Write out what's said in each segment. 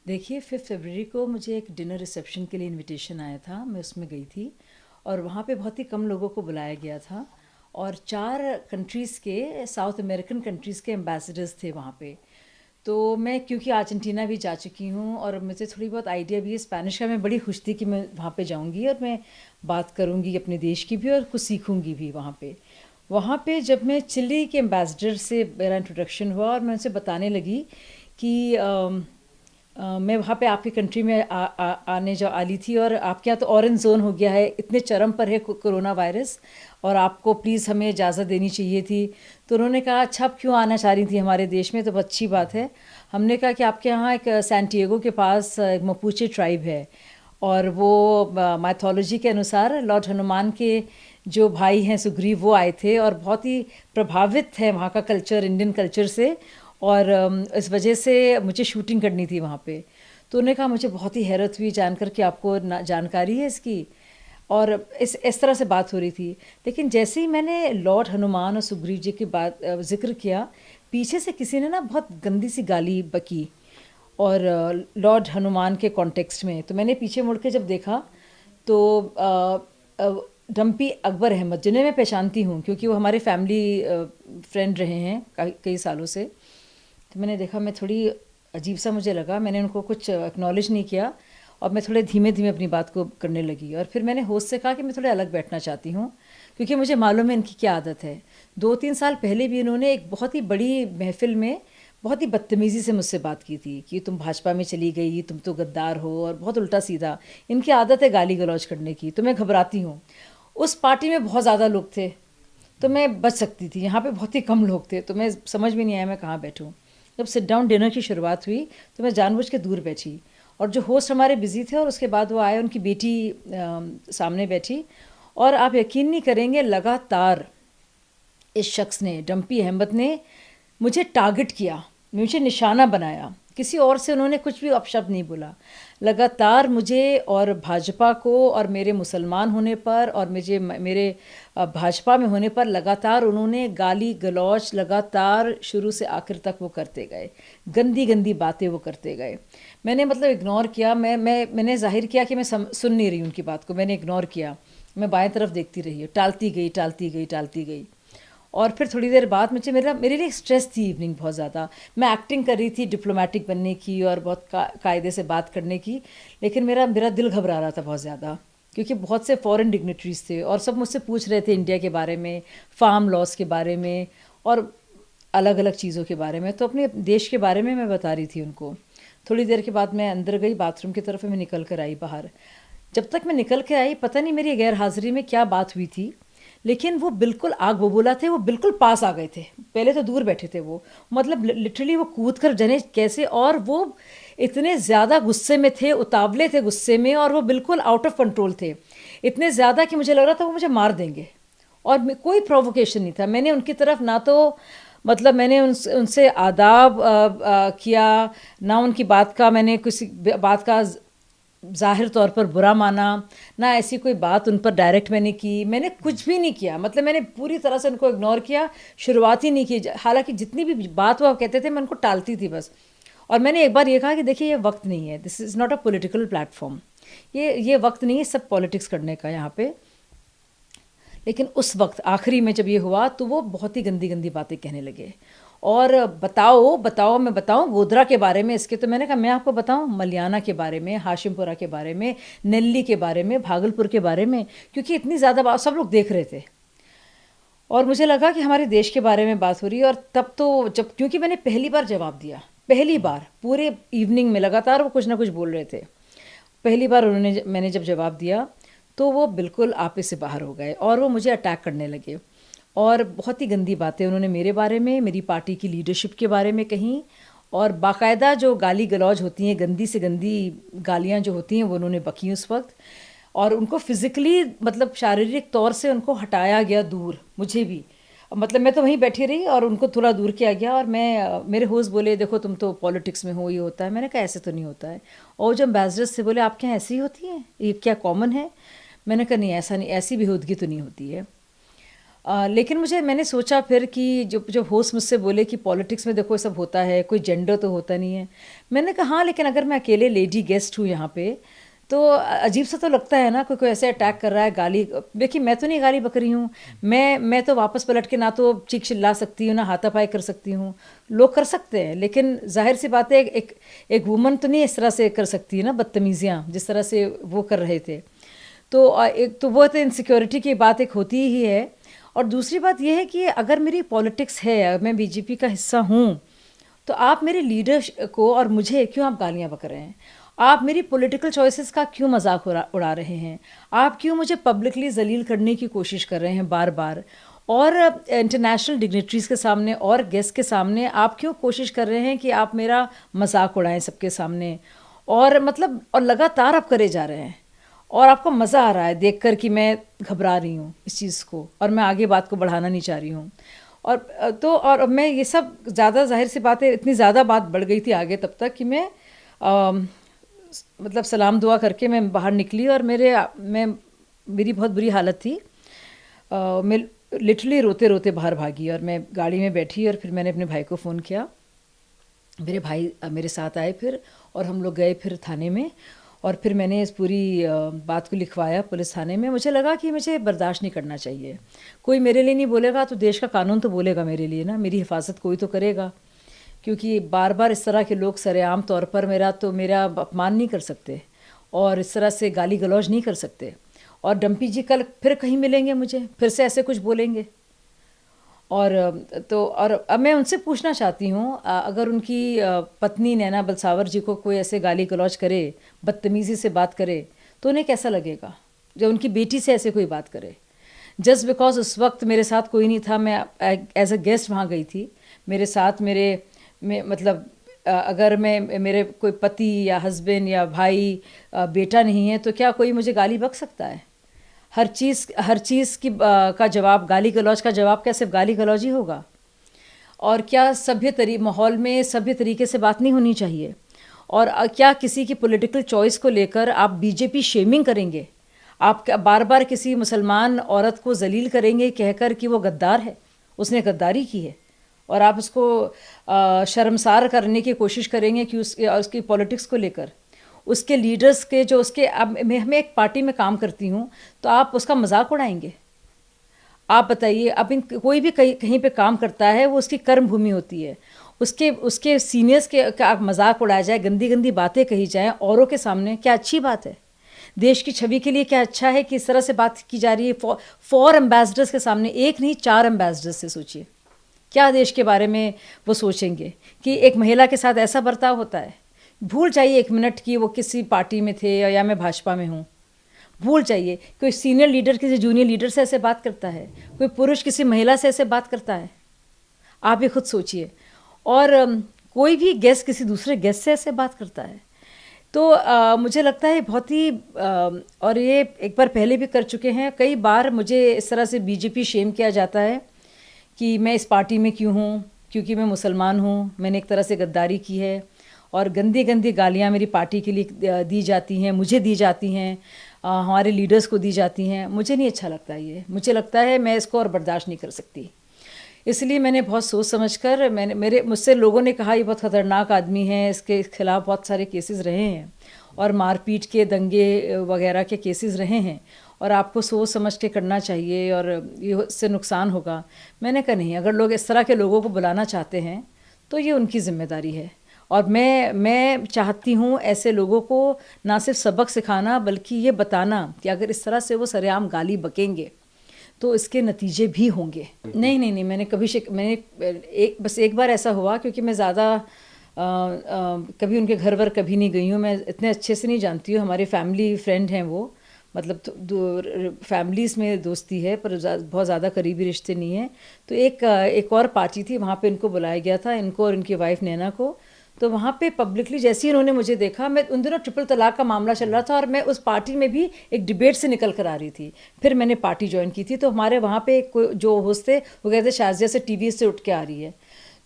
देखिए 5 फरवरी को मुझे एक डिनर रिसेप्शन के लिए इनविटेशन आया था, मैं उसमें गई थी और वहाँ पे बहुत ही कम लोगों को बुलाया गया था और 4 कंट्रीज़ के, साउथ अमेरिकन कंट्रीज़ के एम्बेसडर्स थे वहाँ पे। तो मैं क्योंकि अर्जेंटीना भी जा चुकी हूँ और मुझे थोड़ी बहुत आइडिया भी है स्पेनिश का, मैं बड़ी खुश थी कि मैं वहाँ पे जाऊँगी और मैं बात करूँगी अपने देश की भी और कुछ सीखूँगी भी वहाँ पे। वहाँ पे जब मैं चिली के एम्बेसडर से मेरा इंट्रोडक्शन हुआ और मैं उनसे बताने लगी कि मैं वहाँ पे आपकी कंट्री में आने जो आली थी और आपके यहाँ तो ऑरेंज जोन हो गया है, इतने चरम पर है कोरोना वायरस और आपको प्लीज़ हमें इजाज़त देनी चाहिए थी। तो उन्होंने कहा अच्छा आप क्यों आना चाह रही थी हमारे देश में, तो अच्छी बात है। हमने कहा कि आपके यहाँ एक सैंटियागो के पास एक मपूचे ट्राइब है और वो माइथोलॉजी के अनुसार लॉर्ड हनुमान के जो भाई हैं सुग्रीव, वो आए थे और बहुत ही प्रभावित है वहाँ का कल्चर इंडियन कल्चर से और इस वजह से मुझे शूटिंग करनी थी वहाँ पे। तो उन्होंने कहा मुझे बहुत ही हैरत हुई जानकर कि आपको जानकारी है इसकी, और इस तरह से बात हो रही थी। लेकिन जैसे ही मैंने लॉर्ड हनुमान और सुग्रीव जी की बात जिक्र किया, पीछे से किसी ने ना बहुत गंदी सी गाली बकी और लॉर्ड हनुमान के कॉन्टेक्स्ट में। तो मैंने पीछे मुड़ के जब देखा तो डम्पी अकबर अहमद, जिन्हें मैं पहचानती हूँ क्योंकि वो हमारे फैमिली फ्रेंड रहे हैं कई सालों से। तो मैंने देखा, मैं थोड़ी अजीब सा मुझे लगा, मैंने उनको कुछ एक्नॉलेज नहीं किया और मैं थोड़े धीमे धीमे अपनी बात को करने लगी और फिर मैंने होस्ट से कहा कि मैं थोड़े अलग बैठना चाहती हूँ क्योंकि मुझे मालूम है इनकी क्या आदत है। 2-3 साल पहले भी इन्होंने एक बहुत ही बड़ी महफिल में बहुत ही बदतमीज़ी से मुझसे बात की थी कि तुम भाजपा में चली गई, तुम तो गद्दार हो, और बहुत उल्टा सीधा इनकी आदत है गाली गलौज करने की। तो मैं घबराती हूँ। उस पार्टी में बहुत ज़्यादा लोग थे तो मैं बच सकती थी, यहाँ पे बहुत ही कम लोग थे तो मैं समझ में नहीं आया मैं कहाँ बैठूँ। जब सिट डाउन डिनर की शुरुआत हुई तो मैं जानबूझ के दूर बैठी और जो होस्ट हमारे बिजी थे और उसके बाद वो आए, उनकी बेटी सामने बैठी और आप यकीन नहीं करेंगे, लगातार इस शख्स ने, डम्पी अहमद ने मुझे टारगेट किया, मुझे निशाना बनाया। किसी और से उन्होंने कुछ भी अपशब्द नहीं बोला। लगातार मुझे और भाजपा को और मेरे मुसलमान होने पर और मेरे भाजपा में होने पर लगातार उन्होंने गाली गलौज लगातार शुरू से आखिर तक वो करते गए। गंदी गंदी बातें वो करते गए। मैंने मतलब इग्नोर किया। मैंने जाहिर किया कि मैं सुन नहीं रही उनकी बात को। मैंने इग्नोर किया। मैं बाएं तरफ देखती रही, टालती गई टालती गई टालती गई। और फिर थोड़ी देर बाद मेरे लिए स्ट्रेस थी इवनिंग बहुत ज़्यादा। मैं एक्टिंग कर रही थी डिप्लोमेटिक बनने की और बहुत कायदे से बात करने की, लेकिन मेरा मेरा दिल घबरा रहा था बहुत ज़्यादा क्योंकि बहुत से फॉरेन डिग्नेटरीज थे और सब मुझसे पूछ रहे थे इंडिया के बारे में, फार्म लॉस के बारे में और अलग अलग चीज़ों के बारे में। तो अपने देश के बारे में मैं बता रही थी उनको। थोड़ी देर के बाद मैं अंदर गई बाथरूम की तरफ, मैं निकल कर आई बाहर। जब तक मैं निकल के आई, पता नहीं मेरी गैर हाजिरी में क्या बात हुई थी, लेकिन वो बिल्कुल आग बबूला थे। वो बिल्कुल पास आ गए थे। पहले तो दूर बैठे थे वो, मतलब लिटरली वो कूद कर जने कैसे, और वो इतने ज़्यादा गुस्से में थे, उतावले थे गुस्से में, और वो बिल्कुल आउट ऑफ कंट्रोल थे। इतने ज़्यादा कि मुझे लग रहा था वो मुझे मार देंगे और कोई प्रोवोकेशन नहीं था। मैंने उनकी तरफ ना तो मतलब मैंने उनसे आदाब किया, ना उनकी बात का मैंने किसी बात का ज़ाहिर तौर पर बुरा माना, ना ऐसी कोई बात उन पर डायरेक्ट मैंने की। मैंने कुछ भी नहीं किया, मतलब मैंने पूरी तरह से उनको इग्नोर किया, शुरुआत ही नहीं की। हालांकि जितनी भी बात वो कहते थे मैं उनको टालती थी बस। और मैंने एक बार ये कहा कि देखिए ये वक्त नहीं है, this is not a political platform, ये वक्त नहीं है सब पॉलिटिक्स करने का यहाँ पे। लेकिन उस वक्त आखिरी में जब ये हुआ तो वो बहुत ही गंदी गंदी बातें कहने लगे। और बताओ बताओ, मैं बताऊं गोधरा के बारे में इसके, तो मैंने कहा मैं आपको बताऊं मलियाना के बारे में, हाशिमपुरा के बारे में, नेल्ली के बारे में, भागलपुर के बारे में, क्योंकि इतनी ज़्यादा बात सब लोग देख रहे थे और मुझे लगा कि हमारे देश के बारे में बात हो रही है। और तब तो जब, क्योंकि मैंने पहली बार जवाब दिया, पहली बार पूरे इवनिंग में लगातार वो कुछ ना कुछ बोल रहे थे, पहली बार मैंने जब जवाब दिया तो वो बिल्कुल आपे से बाहर हो गए और वो मुझे अटैक करने लगे और बहुत ही गंदी बातें उन्होंने मेरे बारे में, मेरी पार्टी की लीडरशिप के बारे में कहीं, और बाकायदा जो गाली गलौज होती हैं, गंदी से गंदी गालियाँ जो होती हैं, वो उन्होंने बकी उस वक्त। और उनको फिज़िकली मतलब शारीरिक तौर से उनको हटाया गया दूर, मुझे भी। मतलब मैं तो वहीं बैठी रही और उनको थोड़ा दूर किया गया। और मेरे होस्ट बोले देखो तुम तो पॉलिटिक्स में हो, ये होता है। मैंने कहा ऐसे तो नहीं होता है। और जो एम्बेसडर्स से बोले आपके यहाँ ऐसी ही होती है, ये क्या कॉमन है? मैंने कहा नहीं, ऐसा नहीं, ऐसी बेहूदगी तो नहीं होती है। लेकिन मैंने सोचा फिर कि जो होस्ट मुझसे बोले कि पॉलिटिक्स में देखो ये सब होता है, कोई जेंडर तो होता नहीं है। मैंने कहा हाँ, लेकिन अगर मैं अकेले लेडी गेस्ट हूँ यहाँ पे तो अजीब सा तो लगता है ना, कोई ऐसे अटैक कर रहा है, गाली। देखिए मैं तो नहीं गाली बक रही हूँ, मैं तो वापस पलट के ना तो चीख चिल्ला सकती हूँ ना हाथापाई कर सकती हूँ। लोग कर सकते हैं, लेकिन जाहिर सी बात है एक वुमन तो नहीं इस तरह से कर सकती है ना, बदतमीजियाँ जिस तरह से वो कर रहे थे। तो एक तो वो तो इनसिक्योरिटी की बात एक होती ही है, और दूसरी बात यह है कि अगर मेरी पॉलिटिक्स है, मैं बीजेपी का हिस्सा हूँ, तो आप मेरे लीडर को और मुझे क्यों आप गालियाँ बक रहे हैं? आप मेरी पॉलिटिकल चॉइसेस का क्यों मजाक उड़ा रहे हैं? आप क्यों मुझे पब्लिकली जलील करने की कोशिश कर रहे हैं बार बार? और इंटरनेशनल डिग्निटरीज़ के सामने और गेस्ट के सामने आप क्यों कोशिश कर रहे हैं कि आप मेरा मजाक उड़ाएं सबके सामने? और मतलब और लगातार आप करे जा रहे हैं, और आपको मज़ा आ रहा है देखकर कि मैं घबरा रही हूँ इस चीज़ को, और मैं आगे बात को बढ़ाना नहीं चाह रही हूँ। और मैं ये सब ज़्यादा, जाहिर सी बात है, इतनी ज़्यादा बात बढ़ गई थी आगे तब तक कि मैं मतलब सलाम दुआ करके मैं बाहर निकली, और मेरी बहुत बुरी हालत थी। मैं लिटरली रोते रोते बाहर भागी, और मैं गाड़ी में बैठी, और फिर मैंने अपने भाई को फ़ोन किया। मेरे भाई मेरे साथ आए फिर, और हम लोग गए फिर थाने में, और फिर मैंने इस पूरी बात को लिखवाया पुलिस थाने में। मुझे लगा कि मुझे बर्दाश्त नहीं करना चाहिए। कोई मेरे लिए नहीं बोलेगा तो देश का कानून तो बोलेगा मेरे लिए ना, मेरी हिफाजत कोई तो करेगा। क्योंकि बार बार इस तरह के लोग सरेआम तौर पर मेरा अपमान नहीं कर सकते, और इस तरह से गाली गलौज नहीं कर सकते। और डम्पी जी कल फिर कहीं मिलेंगे मुझे, फिर से ऐसे कुछ बोलेंगे। और अब मैं उनसे पूछना चाहती हूँ, अगर उनकी पत्नी नैना बलसावर जी को कोई ऐसे गाली गलौज करे, बदतमीज़ी से बात करे, तो उन्हें कैसा लगेगा? जब उनकी बेटी से ऐसे कोई बात करे, जस्ट बिकॉज उस वक्त मेरे साथ कोई नहीं था, मैं एज अ गेस्ट वहाँ गई थी। मेरे साथ मतलब अगर मेरे कोई पति या हस्बैंड या भाई बेटा नहीं है, तो क्या कोई मुझे गाली बक सकता है? हर चीज़ की का जवाब, गाली गलौज का जवाब क्या सिर्फ गाली गलौज ही होगा? और क्या माहौल में सभ्य तरीके से बात नहीं होनी चाहिए? और क्या किसी की पॉलिटिकल चॉइस को लेकर आप बीजेपी शेमिंग करेंगे? आप बार बार किसी मुसलमान औरत को जलील करेंगे कहकर कि वो गद्दार है, उसने गद्दारी की है, और आप उसको शर्मसार करने की कोशिश करेंगे कि उसकी पॉलिटिक्स को लेकर, उसके लीडर्स के जो उसके, अब मैं एक पार्टी में काम करती हूँ, तो आप उसका मजाक उड़ाएंगे? आप बताइए, अब कोई भी कहीं पे काम करता है, वो उसकी कर्म भूमि होती है। उसके सीनियर्स के आप मजाक उड़ाया जाए, गंदी गंदी बातें कही जाएं औरों के सामने, क्या अच्छी बात है? देश की छवि के लिए क्या अच्छा है कि इस तरह से बात की जा रही है? फॉर एम्बेसडर्स के सामने, एक नहीं 4 एम्बेसडर्स से सोचिए, क्या देश के बारे में वो सोचेंगे कि एक महिला के साथ ऐसा बर्ताव होता है? भूल जाइए 1 मिनट कि वो किसी पार्टी में थे या मैं भाजपा में हूँ। भूल जाइए, कोई सीनियर लीडर किसी जूनियर लीडर से ऐसे बात करता है? कोई पुरुष किसी महिला से ऐसे बात करता है? आप ही खुद सोचिए। और कोई भी गेस्ट किसी दूसरे गेस्ट से ऐसे बात करता है? तो मुझे लगता है बहुत ही और ये एक बार पहले भी कर चुके हैं, कई बार मुझे इस तरह से बीजेपी शेम किया जाता है कि मैं इस पार्टी में क्यों हूँ, क्योंकि मैं मुसलमान हूँ, मैंने एक तरह से गद्दारी की है, और गंदी गंदी गालियाँ मेरी पार्टी के लिए दी जाती हैं, मुझे दी जाती हैं, हमारे लीडर्स को दी जाती हैं। मुझे नहीं अच्छा लगता ये, मुझे लगता है मैं इसको और बर्दाश्त नहीं कर सकती। इसलिए मैंने बहुत सोच समझकर मुझसे लोगों ने कहा ये बहुत ख़तरनाक आदमी है, इसके खिलाफ़ बहुत सारे केसेस रहे हैं, और मारपीट के, दंगे वगैरह के केसेस रहे हैं, और आपको सोच समझ के करना चाहिए, और ये इससे नुकसान होगा। मैंने कहा नहीं, अगर लोग इस तरह के लोगों को बुलाना चाहते हैं तो ये उनकी ज़िम्मेदारी है, और मैं चाहती हूँ ऐसे लोगों को ना सिर्फ सबक सिखाना, बल्कि ये बताना कि अगर इस तरह से वो सरेआम गाली बकेंगे तो इसके नतीजे भी होंगे। नहीं नहीं नहीं, मैंने बस एक बार ऐसा हुआ, क्योंकि मैं ज़्यादा कभी उनके घर वर कभी नहीं गई हूँ, मैं इतने अच्छे से नहीं जानती हूँ। हमारे फैमिली फ्रेंड हैं वो, मतलब फैमिलीज़ में दोस्ती है पर बहुत ज़्यादा करीबी रिश्ते नहीं हैं। तो एक और पार्टी थी, वहाँ पे इनको बुलाया गया था, इनको और इनकी वाइफ नैना को। तो वहाँ पे पब्लिकली जैसे ही उन्होंने मुझे देखा, मैं उन दिनों ट्रिपल तलाक का मामला चल रहा था, और मैं उस पार्टी में भी एक डिबेट से निकल कर आ रही थी। फिर मैंने पार्टी ज्वाइन की थी, तो हमारे वहाँ पे जो होस्ट थे वो कहते शाजिया से टीवी से उठ के आ रही है।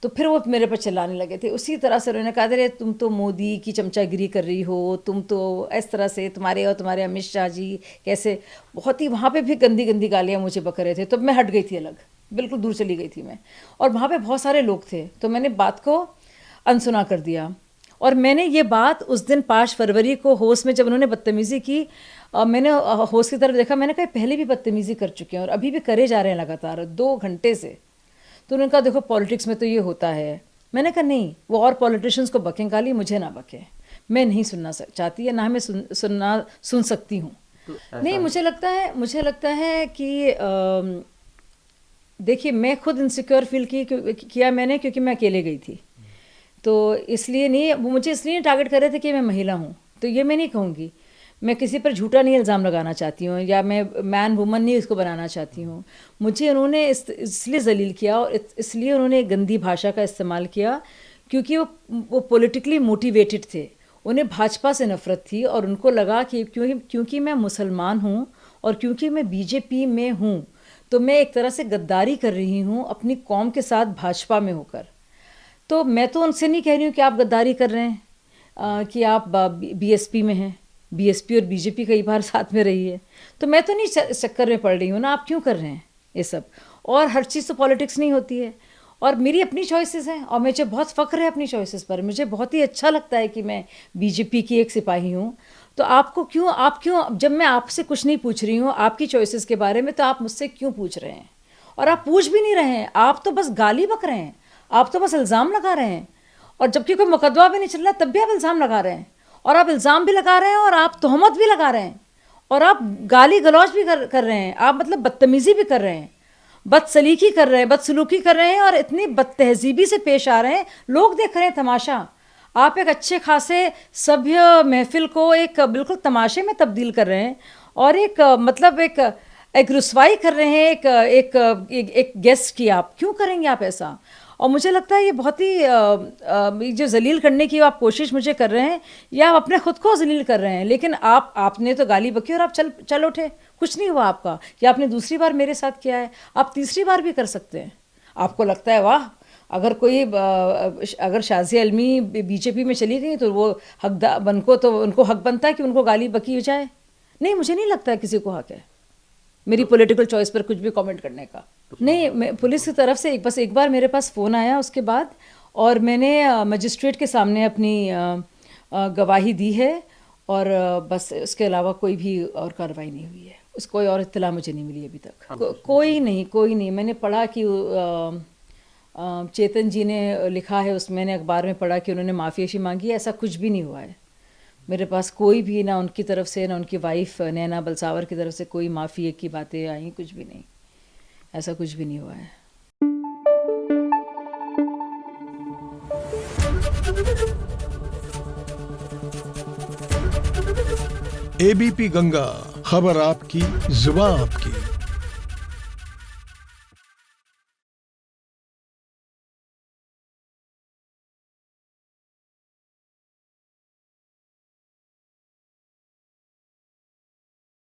तो फिर वो मेरे पर चिल्लाने लगे थे। उसी तरह से उन्होंने कहा, अरे तुम तो मोदी की चमचागिरी कर रही हो, तुम तो इस तरह से, तुम्हारे और तुम्हारे अमित शाह जी कैसे, बहुत ही वहाँ पे भी गंदी गंदी गालियाँ मुझे बक रहे थे। तो मैं हट गई थी अलग, बिल्कुल दूर चली गई थी मैं। और वहाँ पे बहुत सारे लोग थे, तो मैंने बात को अनसुना कर दिया। और मैंने ये बात उस दिन 5 फरवरी को होश में जब उन्होंने बदतमीज़ी की, मैंने होश की तरफ देखा, मैंने कहा पहले भी बदतमीज़ी कर चुके हैं और अभी भी करे जा रहे हैं लगातार 2 घंटे से। तो उन्होंने कहा देखो पॉलिटिक्स में तो ये होता है। मैंने कहा नहीं, वो और पॉलिटिशियंस को बकें गाली, मुझे ना बकें, मैं नहीं सुनना चाहती है, ना मैं सुन सकती हूँ। तो नहीं, मुझे लगता है कि देखिए मैं खुद इनसिक्योर फील किया मैंने, क्योंकि मैं अकेले गई थी। तो इसलिए नहीं, वो मुझे इसलिए टारगेट कर रहे थे कि मैं महिला हूँ। तो ये मैं नहीं कहूँगी, मैं किसी पर झूठा नहीं इल्ज़ाम लगाना चाहती हूँ, या मैं मैन वुमन नहीं इसको बनाना चाहती हूँ। मुझे उन्होंने इसलिए जलील किया और इसलिए उन्होंने गंदी भाषा का इस्तेमाल किया क्योंकि वो पॉलिटिकली मोटिवेटेड थे। उन्हें भाजपा से नफ़रत थी और उनको लगा कि क्योंकि मैं मुसलमान हूँ और क्योंकि मैं बीजेपी में हूँ, तो मैं एक तरह से गद्दारी कर रही हूँ अपनी कौम के साथ भाजपा में होकर। तो मैं तो उनसे नहीं कह रही हूँ कि आप गद्दारी कर रहे हैं, कि आप बीएसपी में हैं। बीएसपी और बीजेपी कई बार साथ में रही है, तो मैं तो नहीं चक्कर में पड़ रही हूँ ना, आप क्यों कर रहे हैं ये सब। और हर चीज़ तो पॉलिटिक्स नहीं होती है, और मेरी अपनी चॉइसेस हैं और मुझे बहुत फ़ख्र है अपनी चॉइसेस पर। मुझे बहुत ही अच्छा लगता है कि मैं बीजेपी की एक सिपाही हूँ। तो आप क्यों, जब मैं आपसे कुछ नहीं पूछ रही हूँ आपकी चॉइसेस के बारे में, तो आप मुझसे क्यों पूछ रहे हैं। और आप पूछ भी नहीं रहे हैं, आप तो बस गाली बक रहे हैं, आप तो बस इल्ज़ाम लगा रहे हैं। और जबकि कोई मुकदमा भी नहीं चल रहा, तब भी आप इल्ज़ाम लगा रहे हैं, और आप इल्ज़ाम भी लगा रहे हैं और आप तोहमत भी लगा रहे हैं, और आप गाली गलौज भी कर रहे हैं, आप मतलब बदतमीज़ी भी कर रहे हैं, बदसलीकी कर रहे हैं, बदसलूकी कर रहे हैं, और इतनी बदतहजीबी से पेश आ रहे हैं। लोग देख रहे हैं तमाशा। आप एक अच्छे खासे सभ्य महफिल को एक बिल्कुल तमाशे में तब्दील कर रहे हैं, और मतलब एक रुसवाई कर रहे हैं एक गेस्ट की। आप क्यों करेंगे आप ऐसा। और मुझे लगता है ये बहुत ही जो जलील करने की आप कोशिश मुझे कर रहे हैं, या आप अपने खुद को जलील कर रहे हैं। लेकिन आपने तो गाली बकी और आप चल उठे, कुछ नहीं हुआ आपका। या आपने दूसरी बार मेरे साथ किया है, आप तीसरी बार भी कर सकते हैं। आपको लगता है वाह, अगर शाज़िया आलमी बीजेपी में चली गई तो वो उनको हक बनता है कि उनको गाली बकी जाए। नहीं, मुझे नहीं लगता है किसी को हक है मेरी पॉलिटिकल चॉइस पर कुछ भी कमेंट करने का। नहीं, मैं पुलिस की तरफ से बस एक बार मेरे पास फ़ोन आया उसके बाद, और मैंने मजिस्ट्रेट के सामने अपनी गवाही दी है, और बस उसके अलावा कोई भी और कार्रवाई नहीं हुई है। कोई और इत्तला मुझे नहीं मिली अभी तक। कोई नहीं। मैंने पढ़ा कि चेतन जी ने लिखा है उसमें, मैंने अखबार में पढ़ा कि उन्होंने माफ़ी मांगी। ऐसा कुछ भी नहीं हुआ है मेरे पास। कोई भी, ना उनकी तरफ से ना उनकी वाइफ नैना बलसावर की तरफ से कोई माफ़ी की बातें आई, कुछ भी नहीं, ऐसा कुछ भी नहीं हुआ है। एबीपी गंगा, खबर आपकी, जुबान आपकी।